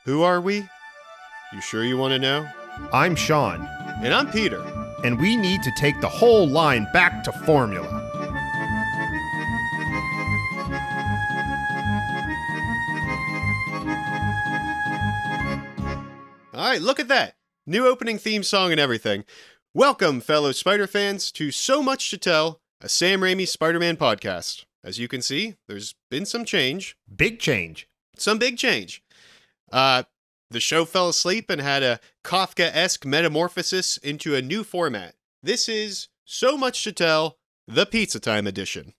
Who are we? You sure you want to know? I'm Sean, And I'm Peter. and we need to take the whole line back to formula. Alright, look at that. New opening theme song and everything. Welcome, fellow Spider fans, to So Much to Tell, a Sam Raimi Spider-Man podcast. As you can see, there's been some change. Big change. Some big change. The show fell asleep and had a Kafka-esque metamorphosis into a new format. This is So Much to Tell, the Pizza Time edition.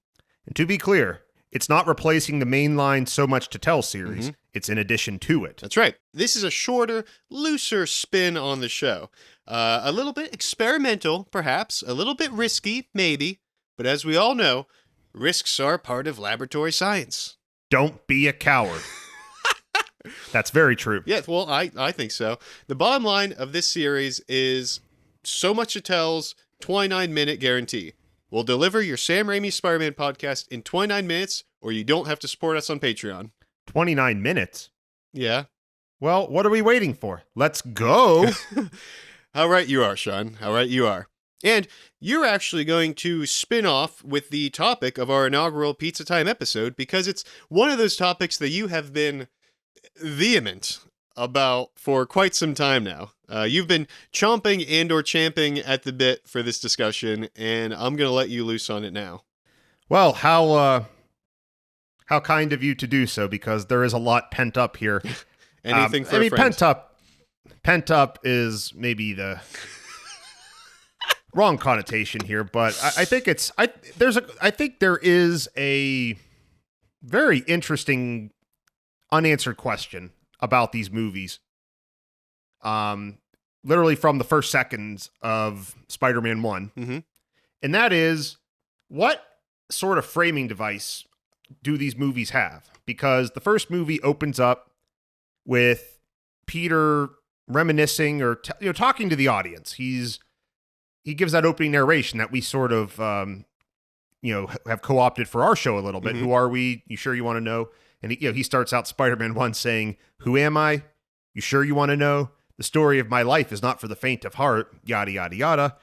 And to be clear, it's not replacing the mainline So Much to Tell series. It's in addition to it. That's right. This is a shorter, looser spin on the show. A little bit experimental, perhaps. A little bit risky, maybe. But as we all know, risks are part of laboratory science. Don't be a coward. That's very true. Yeah, well, I think so. The bottom line of this series is So Much to Tell's 29-minute guarantee. We'll deliver your Sam Raimi Spider-Man podcast in 29 minutes, or you don't have to support us on Patreon. 29 minutes? Yeah. Well, what are we waiting for? Let's go. How right you are, Sean. How right you are. And you're actually going to spin off with the topic of our inaugural Pizza Time episode, because it's one of those topics that you have been vehement about for quite some time now. You've been chomping and or champing at the bit for this discussion, and I'm going to let you loose on it now. Well, how kind of you to do so, because there is a lot pent up here. Anything for a friend. Pent up is maybe the wrong connotation here, but I think there is a very interesting unanswered question about these movies. Literally from the first seconds of Spider-Man 1. Mm-hmm. And that is, what sort of framing device do these movies have? Because the first movie opens up with Peter reminiscing or talking to the audience. He gives that opening narration that we sort of have co-opted for our show a little bit. Mm-hmm. Who are we? You sure you want to know? And he starts out Spider-Man 1 saying, "Who am I? You sure you want to know? The story of my life is not for the faint of heart, yada, yada, yada."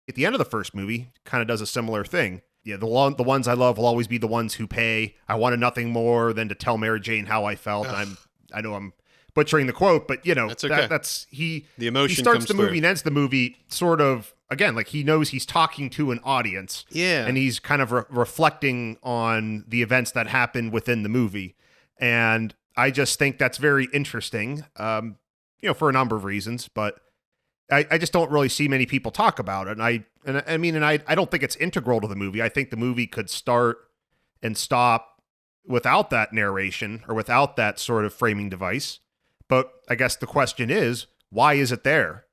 At the end of the first movie, kind of does a similar thing. Yeah, the ones I love will always be the ones who pay. I wanted nothing more than to tell Mary Jane how I felt. I know I'm butchering the quote, but that's okay. The emotion he starts comes the movie through. and ends the movie sort of, again, like he knows he's talking to an audience. Yeah. And he's kind of reflecting on the events that happen within the movie. And I just think that's very interesting, for a number of reasons, but I just don't really see many people talk about it. And I don't think it's integral to the movie. I think the movie could start and stop without that narration or without that sort of framing device. But I guess the question is, why is it there?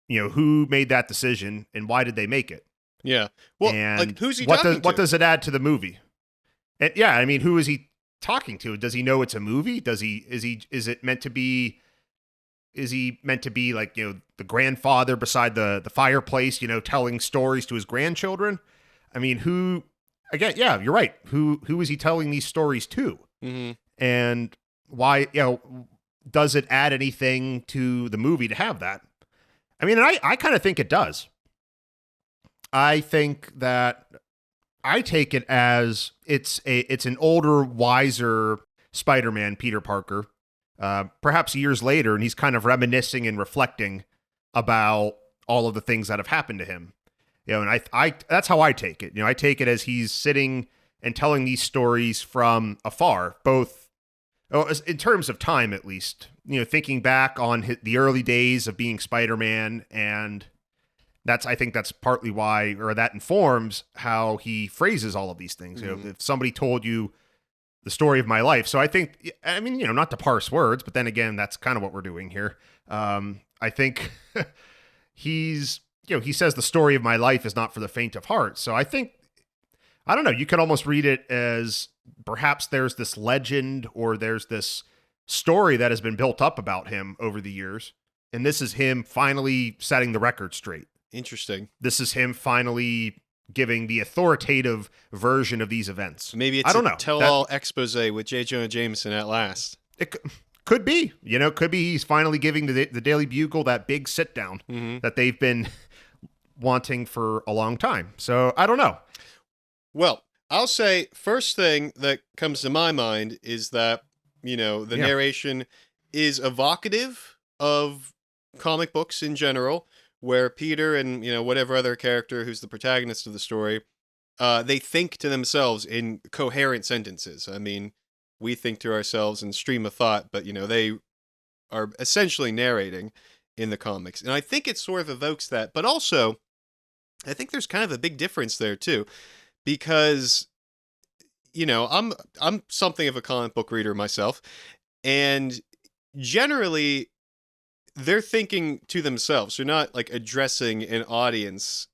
Who made that decision and why did they make it? Yeah. Well, and who's he talking to? What does it add to the movie? And who is he talking to? Does he know it's a movie? Is he meant to be like, the grandfather beside the fireplace, telling stories to his grandchildren? I mean, who, again, yeah, you're right. Who is he telling these stories to? Mm-hmm. And why, does it add anything to the movie to have that? I mean, and I kind of think it does. I think that I take it as it's an older, wiser Spider-Man, Peter Parker, perhaps years later, and he's kind of reminiscing and reflecting about all of the things that have happened to him. And I that's how I take it. I take it as he's sitting and telling these stories from afar, both in terms of time, at least, thinking back on the early days of being Spider-Man. And I think that's partly why, or that informs how he phrases all of these things. Mm-hmm. If somebody told you the story of my life. So I think, not to parse words, but then again, that's kind of what we're doing here. I think he says the story of my life is not for the faint of heart. So I think, I don't know, you could almost read it as perhaps there's this legend or there's this story that has been built up about him over the years. And this is him finally setting the record straight. Interesting. This is him finally giving the authoritative version of these events. Maybe it's I don't know. Tell-all expose with J. Jonah Jameson at last. Could be. Could be he's finally giving the Daily Bugle that big sit down that they've been wanting for a long time. So I don't know. Well, I'll say first thing that comes to my mind is that, the narration is evocative of comic books in general, where Peter and, whatever other character who's the protagonist of the story, they think to themselves in coherent sentences. I mean, we think to ourselves in stream of thought, but, they are essentially narrating in the comics. And I think it sort of evokes that. But also, I think there's kind of a big difference there, too, because, I'm something of a comic book reader myself, and generally they're thinking to themselves. They're not like addressing an audience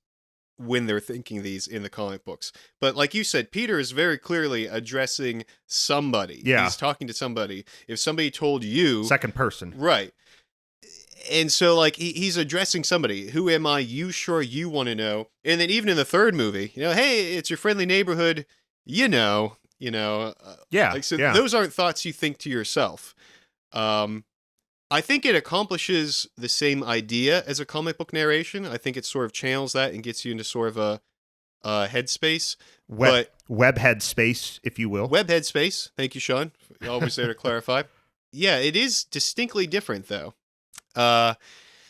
when they're thinking these in the comic books. But like you said, Peter is very clearly addressing somebody. Yeah. He's talking to somebody. If somebody told you... Second person. Right. And so, like, he's addressing somebody. Who am I? You sure you want to know? And then even in the third movie, hey, it's your friendly neighborhood, yeah. Like, so those aren't thoughts you think to yourself. I think it accomplishes the same idea as a comic book narration. I think it sort of channels that and gets you into sort of a headspace. Web headspace, if you will. Web headspace. Thank you, Sean. You're always there to clarify. Yeah, it is distinctly different, though.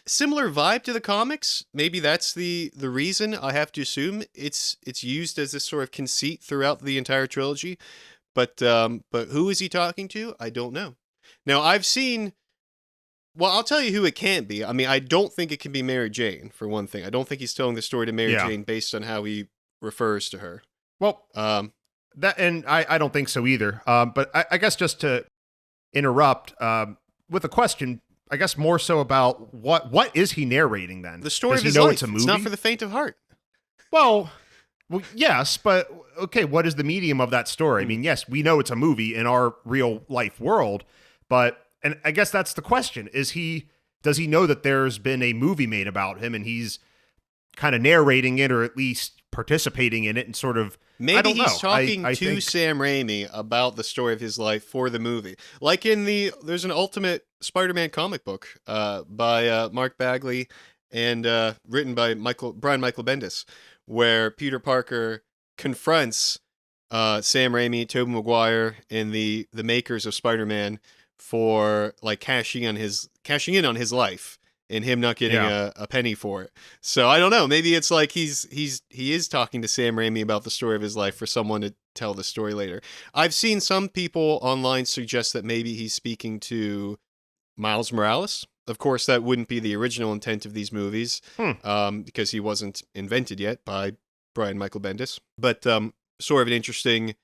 Similar vibe to the comics. Maybe that's the reason. I have to assume it's used as this sort of conceit throughout the entire trilogy. But who is he talking to? I don't know. Now, I've seen... Well, I'll tell you who it can't be. I mean, I don't think it can be Mary Jane, for one thing. I don't think he's telling the story to Mary Jane based on how he refers to her. Well, I don't think so either. But I guess just to interrupt with a question, I guess more so about what is he narrating then? The story Does of his he know life. It's a movie? It's not for the faint of heart. Well, yes, but okay, what is the medium of that story? I mean, yes, we know it's a movie in our real life world, but... And I guess that's the question. Does he know that there's been a movie made about him and he's kind of narrating it or at least participating in it and sort of... Maybe he's talking to Sam Raimi about the story of his life for the movie. Like there's an Ultimate Spider-Man comic book by Mark Bagley and written by Brian Michael Bendis, where Peter Parker confronts Sam Raimi, Tobey Maguire, and the makers of Spider-Man for like cashing in on his life and him not getting a penny for it. So I don't know. Maybe it's like he is talking to Sam Raimi about the story of his life for someone to tell the story later. I've seen some people online suggest that maybe he's speaking to Miles Morales. Of course, that wouldn't be the original intent of these movies, because he wasn't invented yet by Brian Michael Bendis. But sort of an interesting,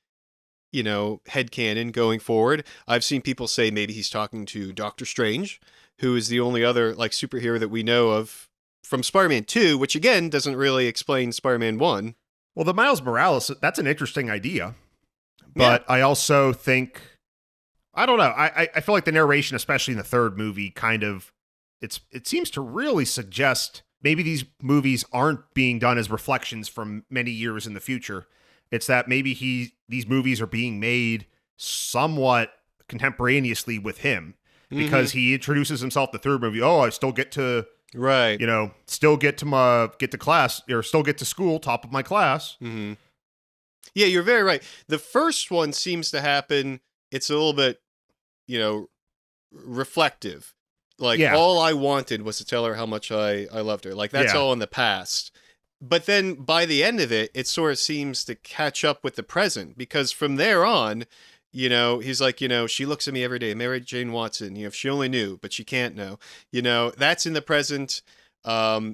headcanon going forward. I've seen people say maybe he's talking to Doctor Strange, who is the only other like superhero that we know of from Spider-Man 2, which again doesn't really explain Spider-Man 1. Well, the Miles Morales, that's an interesting idea. But I also think, I don't know, I feel like the narration, especially in the third movie, kind of, it seems to really suggest maybe these movies aren't being done as reflections from many years in the future. It's that maybe these movies are being made somewhat contemporaneously with him because he introduces himself in the third movie. Oh, I still get to still get to class or still get to school, top of my class. Mm-hmm. Yeah, you're very right. The first one seems to happen. It's a little bit, reflective. Like all I wanted was to tell her how much I loved her. Like that's all in the past. But then by the end of it, it sort of seems to catch up with the present because from there on, he's like, she looks at me every day, Mary Jane Watson, if she only knew, but she can't know, that's in the present.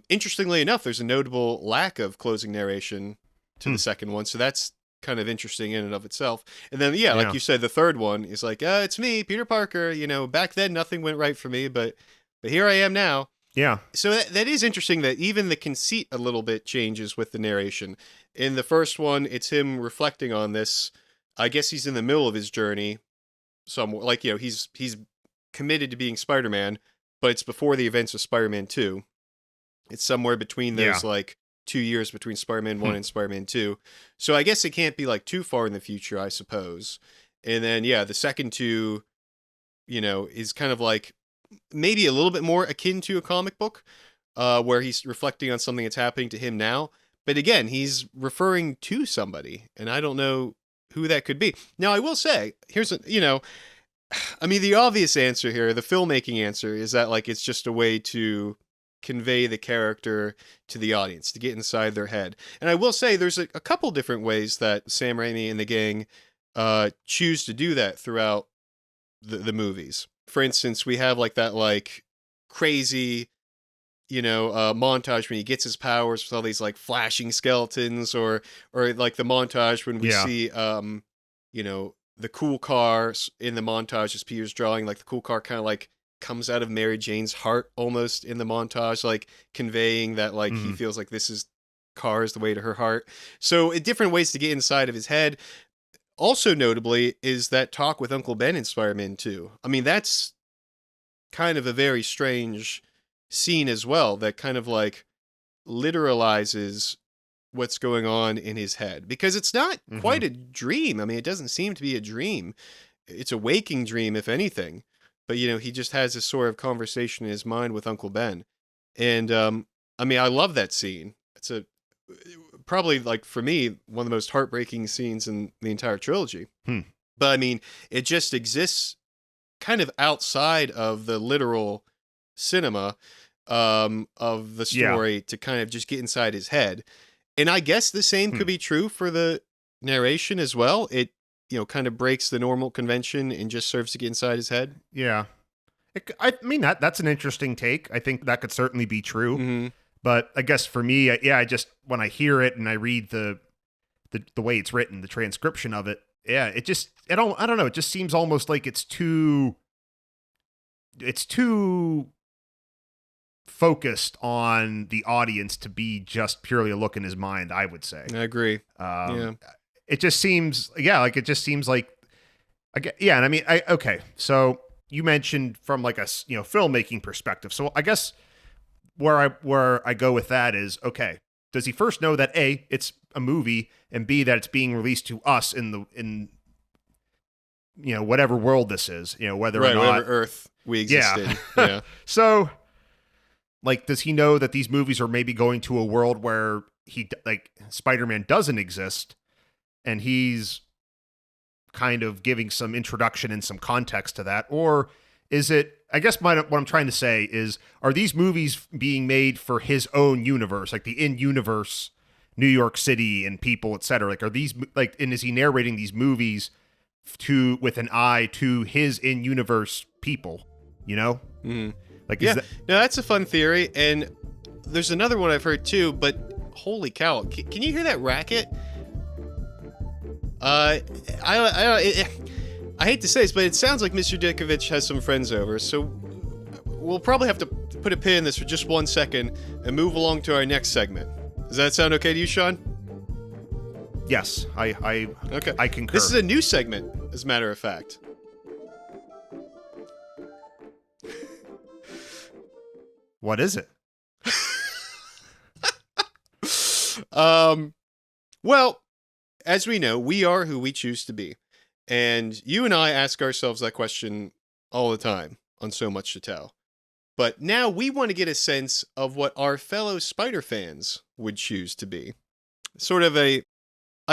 Interestingly enough, there's a notable lack of closing narration to the second one. So that's kind of interesting in and of itself. And then, like you said, the third one is like, it's me, Peter Parker, back then nothing went right for me, but here I am now. Yeah. So that is interesting that even the conceit a little bit changes with the narration. In the first one, it's him reflecting on this. I guess he's in the middle of his journey somewhere. Like, he's committed to being Spider-Man, but it's before the events of Spider-Man 2. It's somewhere between those, 2 years between Spider-Man 1 and Spider-Man 2. So I guess it can't be, too far in the future, I suppose. And then, the second two is kind of like maybe a little bit more akin to a comic book, where he's reflecting on something that's happening to him now. But again, he's referring to somebody, and I don't know who that could be. Now, I will say, I mean, the obvious answer here, the filmmaking answer, is that like it's just a way to convey the character to the audience, to get inside their head. And I will say, there's a couple different ways that Sam Raimi and the gang choose to do that throughout the movies. For instance, we have like that like crazy montage when he gets his powers with all these like flashing skeletons, or like the montage when we see the cool car in the montage as Peter's drawing, like the cool car kind of like comes out of Mary Jane's heart almost in the montage, like conveying that like he feels like this car is the way to her heart. So different ways to get inside of his head. Also notably is that talk with Uncle Ben in Spider-Man 2. I mean, that's kind of a very strange scene as well, that kind of like literalizes what's going on in his head, because it's not quite a dream. I mean, it doesn't seem to be a dream. It's a waking dream, if anything. But, he just has this sort of conversation in his mind with Uncle Ben. And, I mean, I love that scene. It's probably, like, for me, one of the most heartbreaking scenes in the entire trilogy. But, I mean, it just exists kind of outside of the literal cinema of the story to kind of just get inside his head. And I guess the same could be true for the narration as well. It, kind of breaks the normal convention and just serves to get inside his head. Yeah. I mean, that's an interesting take. I think that could certainly be true. Mm-hmm. But I guess for me, I just, when I hear it and I read the way it's written, the transcription of it, I don't know. It just seems almost like it's too focused on the audience to be just purely a look in his mind, I would say. I agree. Yeah. It just seems, like, and I mean, okay. So you mentioned from like a, filmmaking perspective. So I guess where I go with that is, okay, does he first know that A, it's a movie, and B, that it's being released to us in whatever world this is, whether or not whatever Earth we exist in. Yeah. So, like, does he know that these movies are maybe going to a world where Spider-Man doesn't exist, and he's kind of giving some introduction and some context to that? Or is it, I guess what I'm trying to say is, are these movies being made for his own universe, like the in-universe New York City and people, etc.? Like, are these, like, and is he narrating these movies with an eye to his in-universe people, Mm-hmm. Like, no, that's a fun theory. And there's another one I've heard too, but holy cow, can you hear that racket? I hate to say this, but it sounds like Mr. Dickovich has some friends over, so we'll probably have to put a pin in this for just 1 second and move along to our next segment. Does that sound okay to you, Sean? Yes, I concur. This is a new segment, as a matter of fact. What is it? Well, as we know, we are who we choose to be. And you and I ask ourselves that question all the time on So Much to Tell. But now we want to get a sense of what our fellow Spider fans would choose to be. Sort of a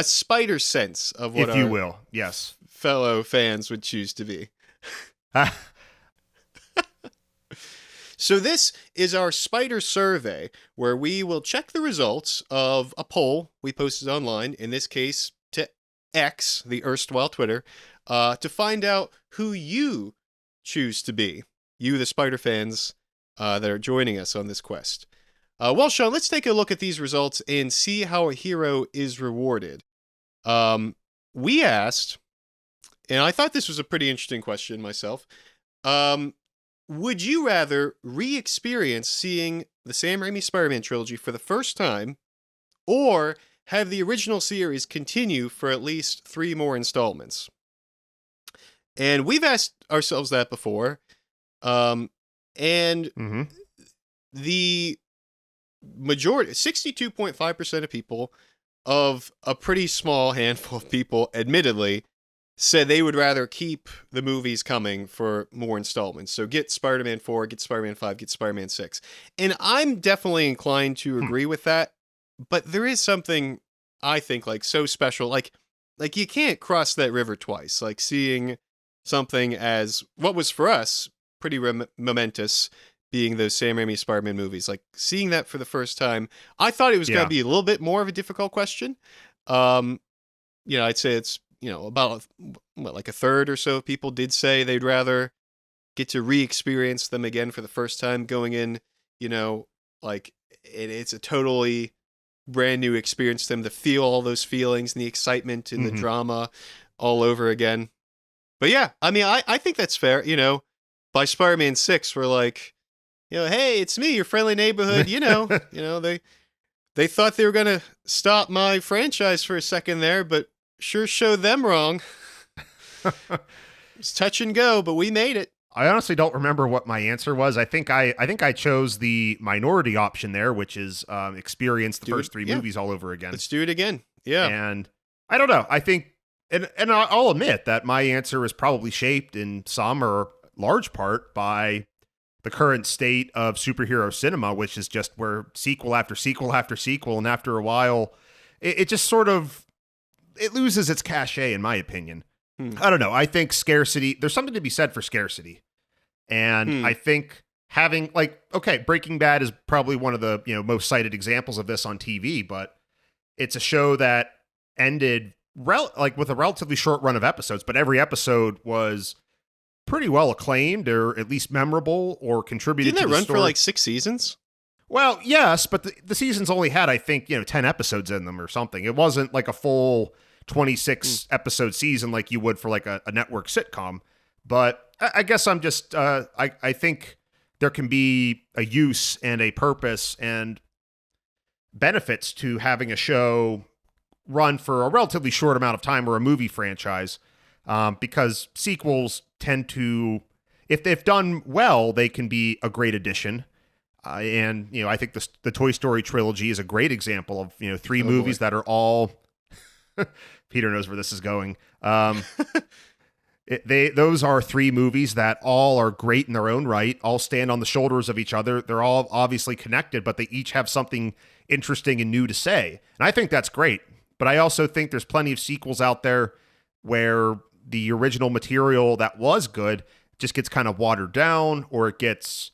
spider sense of what if you will, yes, fellow fans would choose to be. So this is our Spider Survey, where we will check the results of a poll we posted online, in this case to X, the erstwhile Twitter, to find out who you choose to be, you the Spider fans that are joining us on this quest. Well, Sean, let's take a look at these results and see how a hero is rewarded. We asked, and I thought this was a pretty interesting question myself, would you rather re-experience seeing the Sam Raimi Spider-Man trilogy for the first time, or have the original series continue for at least 3 more installments? And we've asked ourselves that before, and the majority, 62.5% of people, of a pretty small handful of people, admittedly, said they would rather keep the movies coming for more installments. So get Spider-Man 4, get Spider-Man 5, get Spider-Man 6. And I'm definitely inclined to agree with that, but there is something I think like so special, like you can't cross that river twice. Like seeing something as what was for us pretty momentous, being those Sam Raimi Spider-Man movies, like seeing that for the first time, I thought it was going to be a little bit more of a difficult question. I'd say it's, about like a third or so of people did say they'd rather get to re-experience them again for the first time going in, like it's a totally brand new experience to them to feel all those feelings and the excitement and the drama all over again. But yeah, I mean, I think that's fair. By Spider-Man 6, we're like, hey, it's me, your friendly neighborhood. They thought they were gonna stop my franchise for a second there, but sure showed them wrong. It's touch and go, but we made it. I honestly don't remember what my answer was. I think I chose the minority option there, which is experience the first three movies all over again. Let's do it again. Yeah. And I don't know. I think, and I'll admit that my answer is probably shaped in some or large part by the current state of superhero cinema, which is just where sequel after sequel after sequel, and after a while, it just sort of, it loses its cachet, in my opinion. I don't know. I think scarcity, there's something to be said for scarcity. And I think having, like, okay, Breaking Bad is probably one of the, most cited examples of this on TV, but it's a show that ended with a relatively short run of episodes, but every episode was pretty well acclaimed, or at least memorable, or contributed to the story. Didn't that run for like 6 seasons? Well, yes, but the seasons only had, I think, 10 episodes in them or something. It wasn't like a full 26 episode season like you would for like a network sitcom. But I guess I'm just, I think there can be a use and a purpose and benefits to having a show run for a relatively short amount of time, or a movie franchise, because sequels tend to, if done well, they can be a great addition. And I think the Toy Story trilogy is a great example of three movies that are all Peter knows where this is going. Those are three movies that all are great in their own right, all stand on the shoulders of each other. They're all obviously connected, but they each have something interesting and new to say. And I think that's great. But I also think there's plenty of sequels out there where the original material that was good just gets kind of watered down, or it gets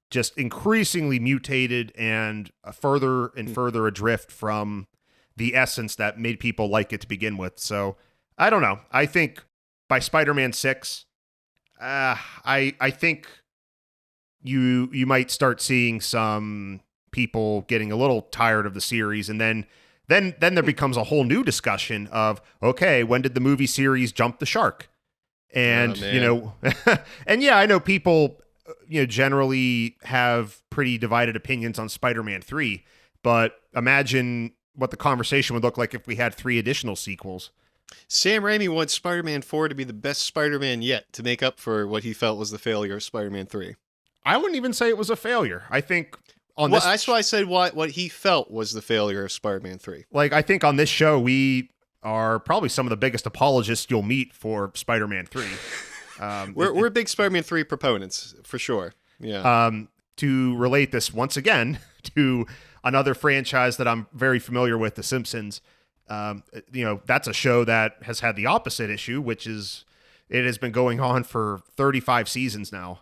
just increasingly mutated and further and further adrift from the essence that made people like it to begin with. So I don't know. I think by Spider-Man 6, I think you might start seeing some people getting a little tired of the series, and then there becomes a whole new discussion of, okay, when did the movie series jump the shark? And and yeah, I know people generally have pretty divided opinions on Spider-Man 3, but imagine what the conversation would look like if we had 3 additional sequels. Sam Raimi wants Spider-Man 4 to be the best Spider-Man yet, to make up for what he felt was the failure of Spider-Man 3. I wouldn't even say it was a failure. I think that's why I said what he felt was the failure of Spider-Man 3. Like, I think on this show, we are probably some of the biggest apologists you'll meet for Spider-Man 3. We're big Spider-Man 3 proponents, for sure. Yeah. To relate this once again to another franchise that I'm very familiar with, The Simpsons, that's a show that has had the opposite issue, which is it has been going on for 35 seasons now.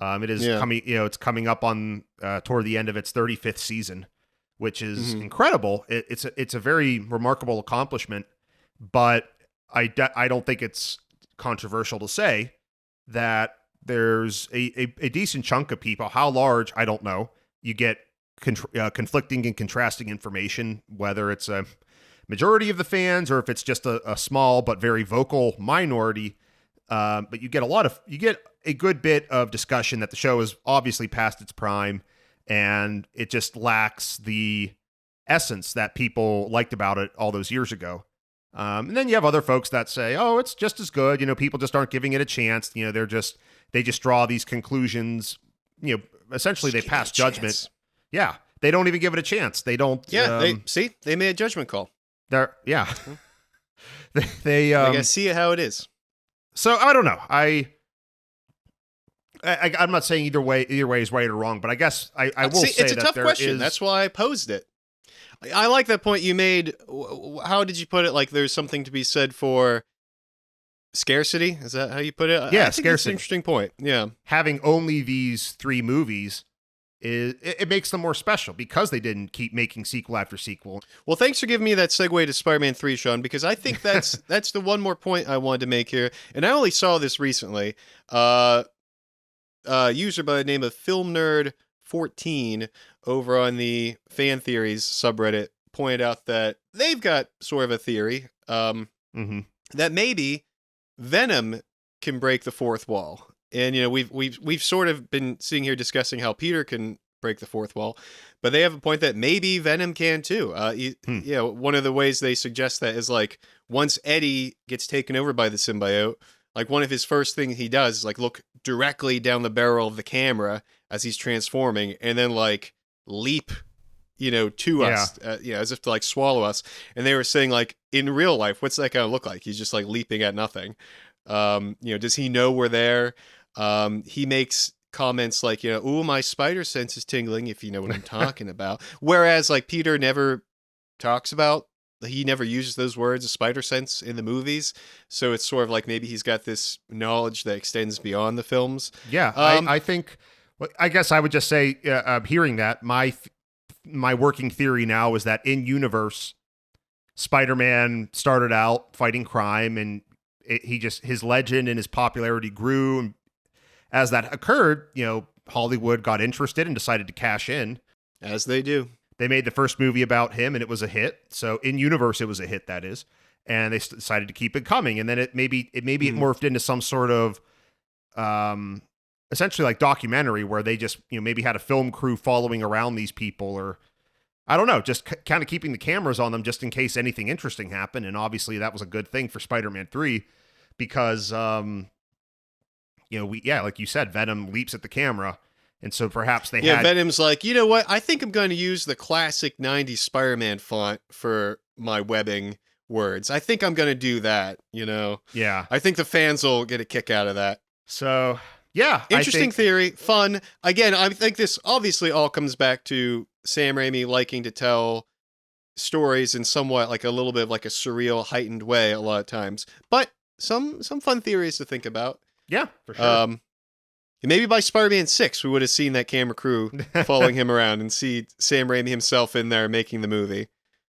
It is coming, it's coming up on toward the end of its 35th season, which is incredible. It's a very remarkable accomplishment, but I don't think it's controversial to say that there's a decent chunk of people, how large, I don't know, you get conflicting and contrasting information, whether it's a majority of the fans or if it's just a small but very vocal minority. But you get a good bit of discussion that the show is obviously past its prime, and it just lacks the essence that people liked about it all those years ago. And then you have other folks that say, "Oh, it's just as good." People just aren't giving it a chance. They just draw these conclusions. Essentially they pass judgment. Yeah, they don't even give it a chance. They don't. Yeah, they made a judgment call. They I gotta see it how it is. So I don't know. I'm not saying either way is right or wrong, but I guess I will See, say it's a that tough there question. is. That's why I posed it. I like that point you made. How did you put it? Like, there's something to be said for scarcity. Is that how you put it? Yeah, I think that's an scarcity. interesting point. Yeah. Having only these 3 movies it makes them more special because they didn't keep making sequel after sequel. Well, thanks for giving me that segue to Spider-Man 3, Sean, because I think that's the one more point I wanted to make here. And I only saw this recently. User by the name of Film Nerd 14 over on the Fan Theories subreddit pointed out that they've got sort of a theory that maybe Venom can break the fourth wall. And we've sort of been sitting here discussing how Peter can break the fourth wall, but they have a point that maybe Venom can too. One of the ways they suggest that is like once Eddie gets taken over by the symbiote, like one of his first things he does is like look directly down the barrel of the camera as he's transforming, and then like leap, to us, as if to like swallow us. And they were saying like in real life, what's that gonna look like? He's just like leaping at nothing. Does he know we're there? He makes comments like, ooh, my spider sense is tingling, if you know what I'm talking about. Whereas like Peter never talks about, he never uses those words, a spider sense, in the movies. So it's sort of like maybe he's got this knowledge that extends beyond the films. Yeah, I think, I guess I would just say, hearing that, my working theory now is that in universe, Spider-Man started out fighting crime, and his legend and his popularity grew. And as that occurred, Hollywood got interested and decided to cash in. As they do. They made the first movie about him, and it was a hit. So in universe, it was a hit, that is. And they decided to keep it coming. And then it morphed into some sort of essentially like documentary where they just maybe had a film crew following around these people, or I don't know, just kind of keeping the cameras on them just in case anything interesting happened. And obviously that was a good thing for Spider-Man 3 because like you said, Venom leaps at the camera. And so perhaps they had... Venom's like, you know what? I think I'm going to use the classic 90s Spider-Man font for my webbing words. I think I'm going to do that, Yeah. I think the fans will get a kick out of that. So, yeah. Interesting theory. Fun. Again, I think this obviously all comes back to Sam Raimi liking to tell stories in somewhat like a little bit of like a surreal, heightened way a lot of times. But some fun theories to think about. Yeah, for sure. Maybe by Spider-Man 6, we would have seen that camera crew following him around and see Sam Raimi himself in there making the movie.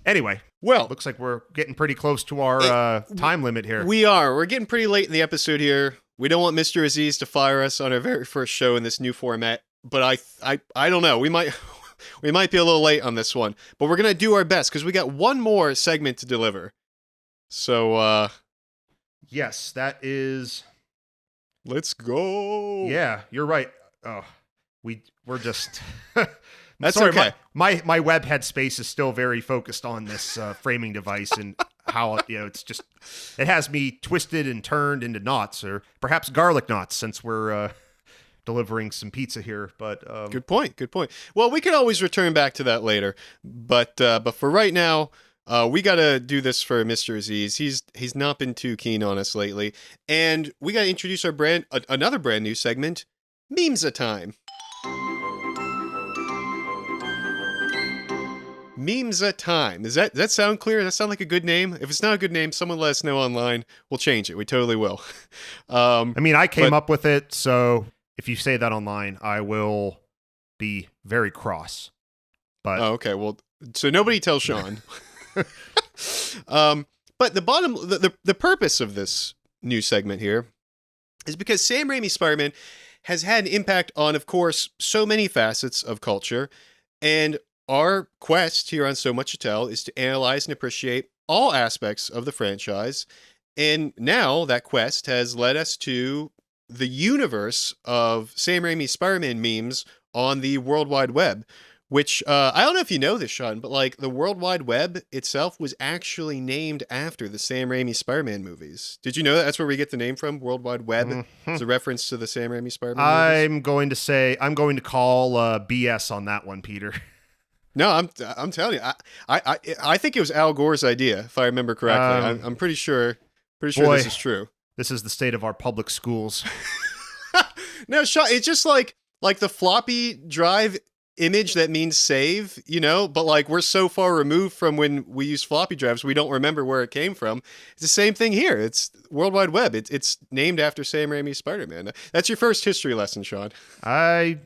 Anyway, well, looks like we're getting pretty close to our time limit here. We are. We're getting pretty late in the episode here. We don't want Mr. Aziz to fire us on our very first show in this new format, but I don't know. We might be a little late on this one, but we're gonna do our best because we got one more segment to deliver. So, yes, that is. Let's go. Yeah, you're right. Oh, we're just. That's sorry, okay. My web headspace is still very focused on this framing device and how it's just it has me twisted and turned into knots, or perhaps garlic knots, since we're delivering some pizza here. But good point. Well, we can always return back to that later. But for right now. We gotta do this for Mr. Aziz. He's not been too keen on us lately, and we gotta introduce our another brand new segment, Memes a Time. Memes a Time. Does that sound clear? Does that sound like a good name? If it's not a good name, someone let us know online. We'll change it. We totally will. I came up with it, so if you say that online, I will be very cross. But okay. Well, so nobody tell Sean. But the purpose of this new segment here is because Sam Raimi's Spider-Man has had an impact on, of course, so many facets of culture, and our quest here on So Much to Tell is to analyze and appreciate all aspects of the franchise, and now that quest has led us to the universe of Sam Raimi's Spider-Man memes on the World Wide Web. Which, I don't know if you know this, Sean, but like the World Wide Web itself was actually named after the Sam Raimi Spider-Man movies. Did you know that? That's where we get the name from, World Wide Web. Mm-hmm. It's a reference to the Sam Raimi Spider-Man movies. I'm going to call BS on that one, Peter. No, I'm telling you, I think it was Al Gore's idea, if I remember correctly. I'm pretty sure boy, this is true. this is the state of our public schools. No, Sean, it's just like the floppy drive image that means save, but like we're so far removed from when we use floppy drives, we don't remember where it came from. It's the same thing here. It's World Wide Web. It's named after Sam Raimi's Spider-Man. That's your first history lesson, Sean. I'm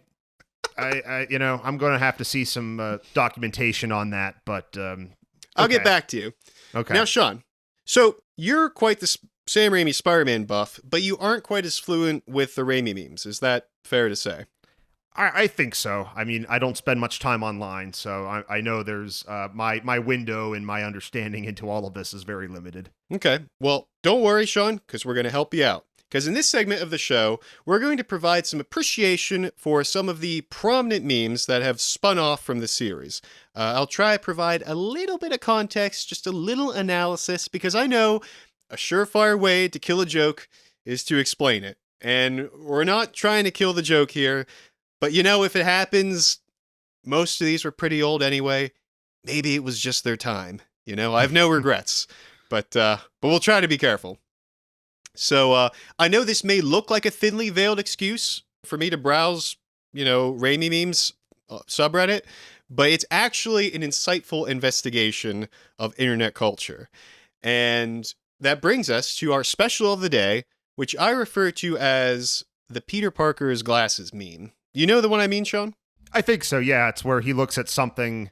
going to have to see some documentation on that, but I'll get back to you. Okay. Now, Sean, so you're quite the Sam Raimi Spider-Man buff, but you aren't quite as fluent with the Raimimemes. Is that fair to say? I think so. I mean, I don't spend much time online, so I know there's my window and my understanding into all of this is very limited. Okay. Well, don't worry, Sean, because we're going to help you out. Because in this segment of the show, we're going to provide some appreciation for some of the prominent memes that have spun off from the series. I'll try to provide a little bit of context, just a little analysis, because I know a surefire way to kill a joke is to explain it. And we're not trying to kill the joke here. But if it happens, most of these were pretty old anyway. Maybe it was just their time. I have no regrets. But we'll try to be careful. So I know this may look like a thinly veiled excuse for me to browse, Raimimemes subreddit, but it's actually an insightful investigation of internet culture. And that brings us to our special of the day, which I refer to as the Peter Parker's glasses meme. You know the one I mean, Sean? I think so, yeah. It's where he looks at something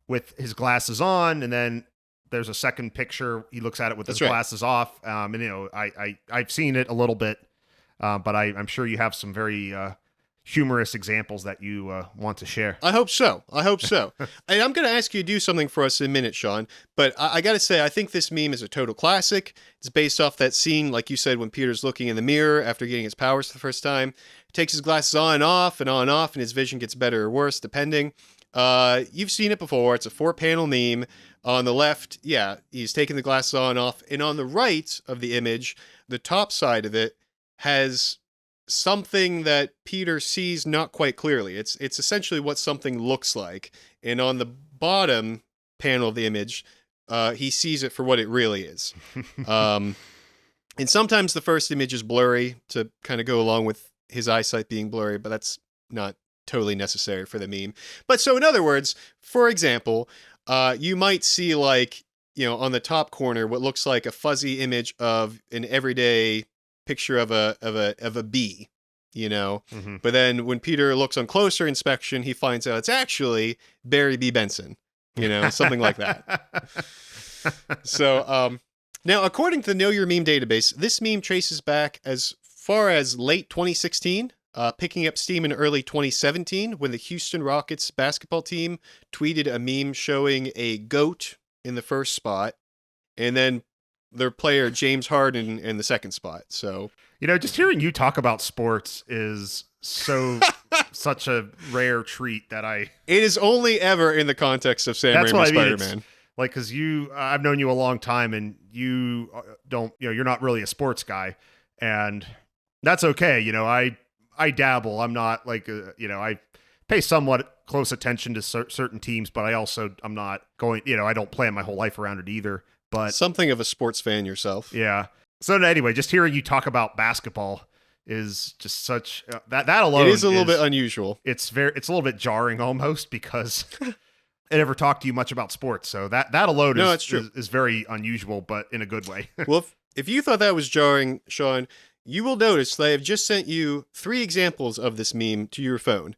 with his glasses on, and then there's a second picture. He looks at it with his glasses off. And, I've seen it a little bit, but I'm sure you have some very humorous examples that you want to share. I hope so. And I'm going to ask you to do something for us in a minute, Sean. But I got to say, I think this meme is a total classic. It's based off that scene, like you said, when Peter's looking in the mirror after getting his powers for the first time. Takes his glasses on and off, and his vision gets better or worse, depending. You've seen it before. It's a 4-panel meme. On the left, he's taking the glasses on and off. And on the right of the image, the top side of it has something that Peter sees not quite clearly. It's essentially what something looks like. And on the bottom panel of the image, he sees it for what it really is. And sometimes the first image is blurry to kind of go along with his eyesight being blurry, but that's not totally necessary for the meme. But so in other words, for example, you might see on the top corner what looks like a fuzzy image of an everyday picture of a bee, Mm-hmm. But then when Peter looks on closer inspection, he finds out it's actually Barry B. Benson, something like that. So now, according to the Know Your Meme database, this meme traces back as far as late 2016, picking up steam in early 2017 when the Houston Rockets basketball team tweeted a meme showing a goat in the first spot, and then their player James Harden in the second spot. So, just hearing you talk about sports is such a rare treat that it is only ever in the context of Sam Raimi's Spider-Man. Like, because I've known you a long time, and you don't, you're not really a sports guy, and that's okay. I dabble. I'm not like, I pay somewhat close attention to certain teams, but I'm not going, I don't plan my whole life around it either. But something of a sports fan yourself. Yeah. So anyway, just hearing you talk about basketball is just such that alone. It is a little bit unusual. It's a little bit jarring almost because I never talked to you much about sports. So that alone is very unusual, but in a good way. Well, if you thought that was jarring, Sean, you will notice that I have just sent you 3 examples of this meme to your phone.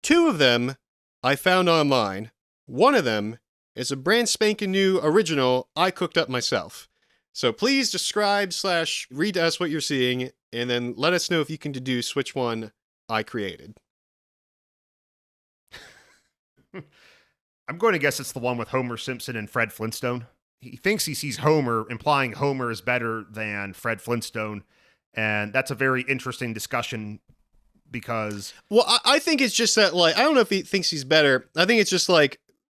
2 of them I found online. One of them is a brand spanking new original I cooked up myself. So please describe/read to us what you're seeing, and then let us know if you can deduce which one I created. I'm going to guess it's the one with Homer Simpson and Fred Flintstone. He thinks he sees Homer, implying Homer is better than Fred Flintstone. And that's a very interesting discussion because... Well, I think it's just that, I don't know if he thinks he's better. I think it's just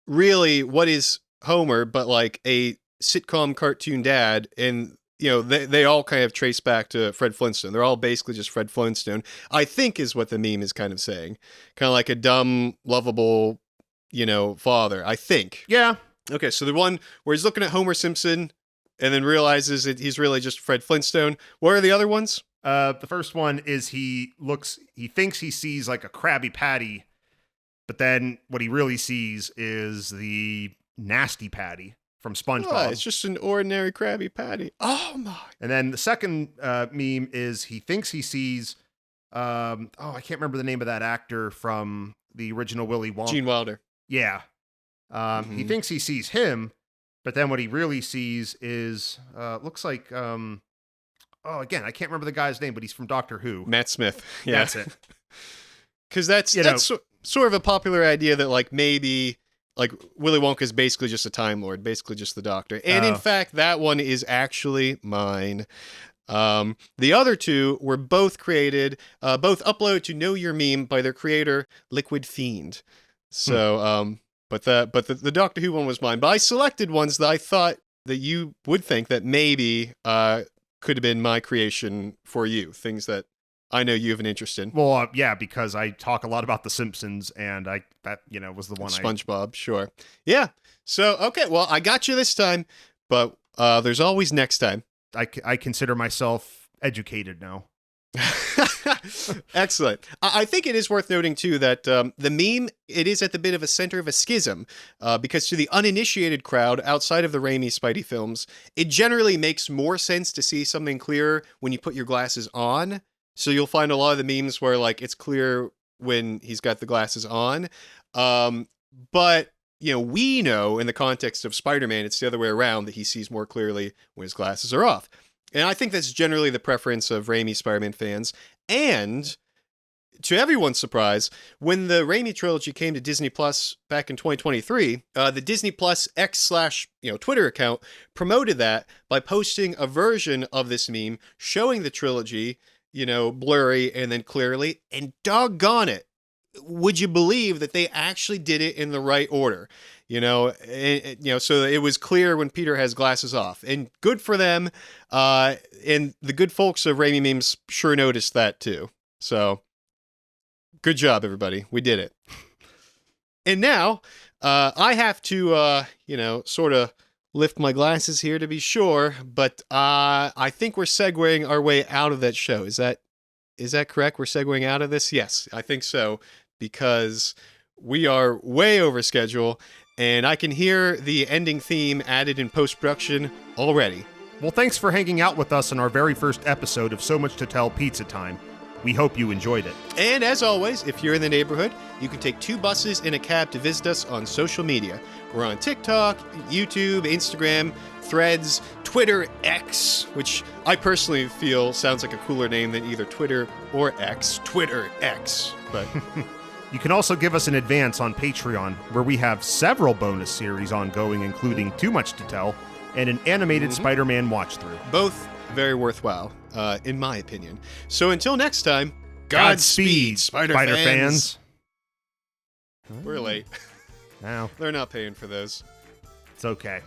really, what is Homer but a sitcom cartoon dad? And, they all kind of trace back to Fred Flintstone. They're all basically just Fred Flintstone, I think is what the meme is kind of saying. Kind of like a dumb, lovable, father, I think. Yeah. Okay, so the one where he's looking at Homer Simpson and then realizes that he's really just Fred Flintstone. What are the other ones? The first one is he thinks he sees like a Krabby Patty, but then what he really sees is the Nasty Patty from SpongeBob. Oh, it's just an ordinary Krabby Patty. Oh my! And then the second meme is he thinks he sees, I can't remember the name of that actor from the original Willy Wonka. Gene Wilder. Yeah. He thinks he sees him, but then what he really sees is, looks like, again, I can't remember the guy's name, but he's from Doctor Who. Matt Smith. Yeah. That's it. Because that's sort of a popular idea that like maybe like Willy Wonka is basically just a Time Lord, basically just the Doctor. And in fact, that one is actually mine. The other two were both created, both uploaded to Know Your Meme by their creator, Liquid Fiend. So, but the Doctor Who one was mine. But I selected ones that I thought that you would think that maybe could have been my creation for you. Things that I know you have an interest in. Well, yeah, because I talk a lot about The Simpsons, and that was the one. SpongeBob, sure. Yeah. So, okay, well, I got you this time, but there's always next time. I consider myself educated now. Excellent. I think it is worth noting, too, that the meme, it is at the bit of a center of a schism, because to the uninitiated crowd outside of the Raimi Spidey films, it generally makes more sense to see something clearer when you put your glasses on. So you'll find a lot of the memes where like it's clear when he's got the glasses on. But, we know in the context of Spider-Man, it's the other way around, that he sees more clearly when his glasses are off. And I think that's generally the preference of Raimi Spider-Man fans. And to everyone's surprise, when the Raimi trilogy came to Disney Plus back in 2023, the Disney Plus X/Twitter account promoted that by posting a version of this meme showing the trilogy, blurry and then clearly, and doggone it, would you believe that they actually did it in the right order? So it was clear when Peter has glasses off, and good for them. And the good folks of Raimimemes sure noticed that too. So good job, everybody. We did it. And now I have to, sort of lift my glasses here to be sure, but I think we're segueing our way out of that show. Is that correct? We're segueing out of this? Yes, I think so, because we are way over schedule, and I can hear the ending theme added in post-production already. Well, thanks for hanging out with us on our very first episode of So Much to Tell Pizza Time. We hope you enjoyed it. And as always, if you're in the neighborhood, you can take 2 buses and a cab to visit us on social media. We're on TikTok, YouTube, Instagram, Threads, Twitter, X, which I personally feel sounds like a cooler name than either Twitter or X. Twitter X. But you can also give us an advance on Patreon, where we have several bonus series ongoing, including Too Much to Tell and an animated Spider-Man watch-through. Both very worthwhile, in my opinion. So until next time, Godspeed, Spider fans. Fans. We're late. Now, They're not paying for those. it's okay.